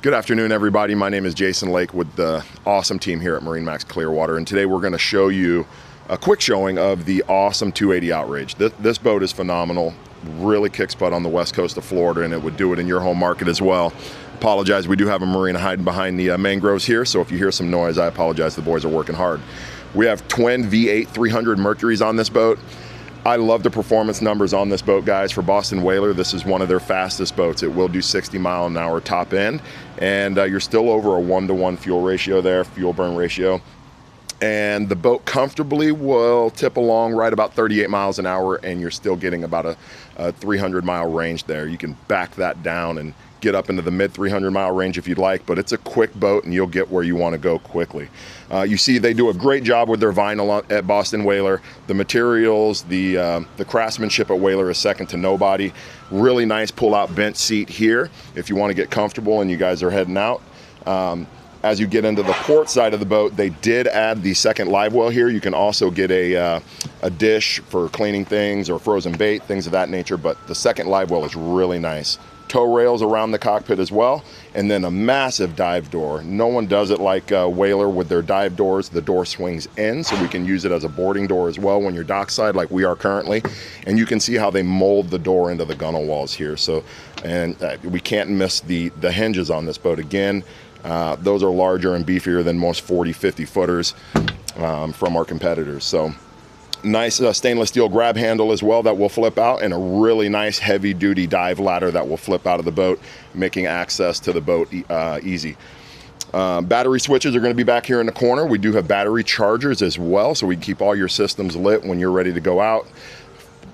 Good afternoon, everybody. My name is Jason Lake with the awesome team here at MarineMax Clearwater, and today we're going to show you a quick showing of the awesome 280 Outrage. This boat is phenomenal, really kicks butt on the west coast of Florida, and it would do it in your home market as well. Apologize, we do have a marina hiding behind the mangroves here, so if you hear some noise, I apologize. The boys are working hard. We have twin V8 300 Mercuries on this boat. I love the performance numbers on this boat, guys. For Boston Whaler, this is one of their fastest boats. It will do 60 mile an hour top end, and you're still over a 1-to-1 fuel ratio there, fuel burn ratio. And the boat comfortably will tip along right about 38 miles an hour, and you're still getting about a 300 mile range there. You can back that down and get up into the mid 300 mile range if you'd like, but it's a quick boat and you'll get where you want to go quickly. You see they do a great job with their vinyl at Boston Whaler. The materials, the craftsmanship at Whaler is second to nobody. Really nice pull-out bench seat here if you want to get comfortable and you guys are heading out. As you get into the port side of the boat, they did add the second live well here. You can also get a dish for cleaning things or frozen bait, things of that nature, but the second live well is really nice. Tow rails around the cockpit as well, and then a massive dive door. No one does it like Whaler with their dive doors. The door swings in, so we can use it as a boarding door as well when you're dockside like we are currently. And you can see how they mold the door into the gunnel walls here. So, and we can't miss the hinges on this boat. Again, those are larger and beefier than most 40, 50 footers from our competitors. So nice stainless steel grab handle as well that will flip out, and a really nice heavy duty dive ladder that will flip out of the boat, making access to the boat easy. Battery switches are going to be back here in the corner. We do have battery chargers as well, so we can keep all your systems lit when you're ready to go out.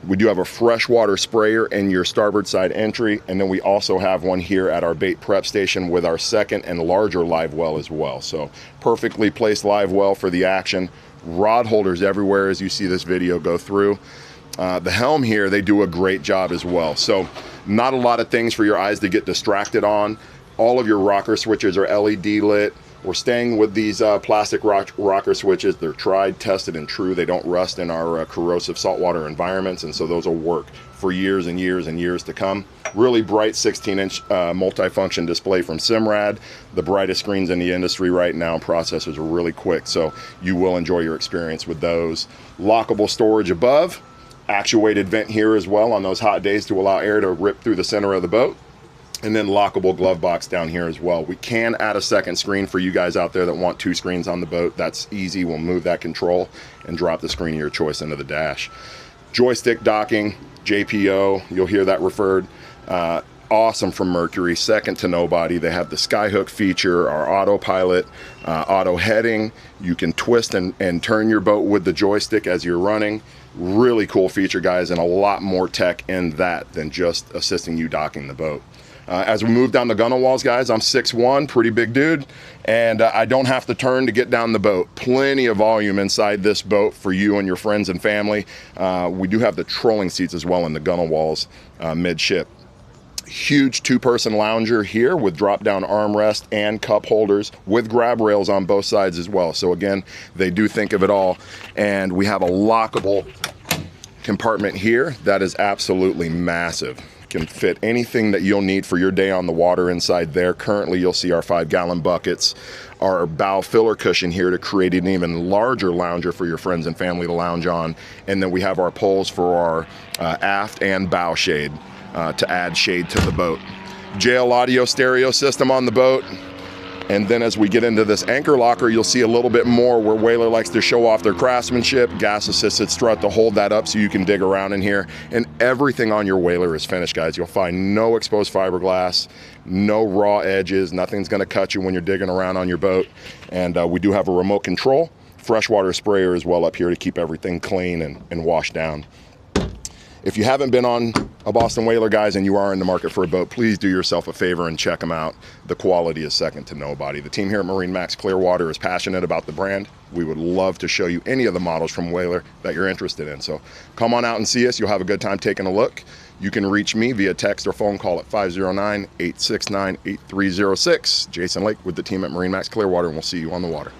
We do have a freshwater sprayer in your starboard side entry, and then we also have one here at our bait prep station with our second and larger live well as well. So perfectly placed live well for the action. Rod holders everywhere as you see this video go through. The helm here, they do a great job as well. So not a lot of things for your eyes to get distracted on. All of your rocker switches are LED lit. We're staying with these plastic rocker switches. They're tried, tested, and true. They don't rust in our corrosive saltwater environments, and so those will work for years and years and years to come. Really bright 16-inch multifunction display from Simrad, the brightest screens in the industry right now. Processors are really quick, so you will enjoy your experience with those. Lockable storage above, actuated vent here as well on those hot days to allow air to rip through the center of the boat. And then lockable glove box down here as well. We can add a second screen for you guys out there that want two screens on the boat. That's easy. We'll move that control and drop the screen of your choice into the dash. Joystick docking, JPO, you'll hear that referred. Awesome from Mercury, second to nobody. They have the skyhook feature, our autopilot, auto heading. You can twist and turn your boat with the joystick as you're running. Really cool feature, guys, and a lot more tech in that than just assisting you docking the boat. As we move down the gunnel walls, guys, I'm 6'1", pretty big dude, and I don't have to turn to get down the boat. Plenty of volume inside this boat for you and your friends and family. We do have the trolling seats as well in the gunnel walls midship. Huge two-person lounger here with drop-down armrest and cup holders with grab rails on both sides as well. So again, they do think of it all. And we have a lockable compartment here that is absolutely massive. Can fit anything that you'll need for your day on the water inside there. Currently, you'll see our 5-gallon buckets, our bow filler cushion here to create an even larger lounger for your friends and family to lounge on. And then we have our poles for our aft and bow shade to add shade to the boat. JL audio stereo system on the boat. And then as we get into this anchor locker, you'll see a little bit more where Whaler likes to show off their craftsmanship. Gas-assisted strut to hold that up so you can dig around in here. And everything on your Whaler is finished, guys. You'll find no exposed fiberglass, no raw edges. Nothing's going to cut you when you're digging around on your boat. And we do have a remote control, freshwater sprayer as well up here to keep everything clean and washed down. If you haven't been on a Boston Whaler, guys, and you are in the market for a boat, please do yourself a favor and check them out. The quality is second to nobody. The team here at MarineMax Clearwater is passionate about the brand. We would love to show you any of the models from Whaler that you're interested in. So come on out and see us. You'll have a good time taking a look. You can reach me via text or phone call at 509-869-8306. Jason Lake with the team at MarineMax Clearwater, and we'll see you on the water.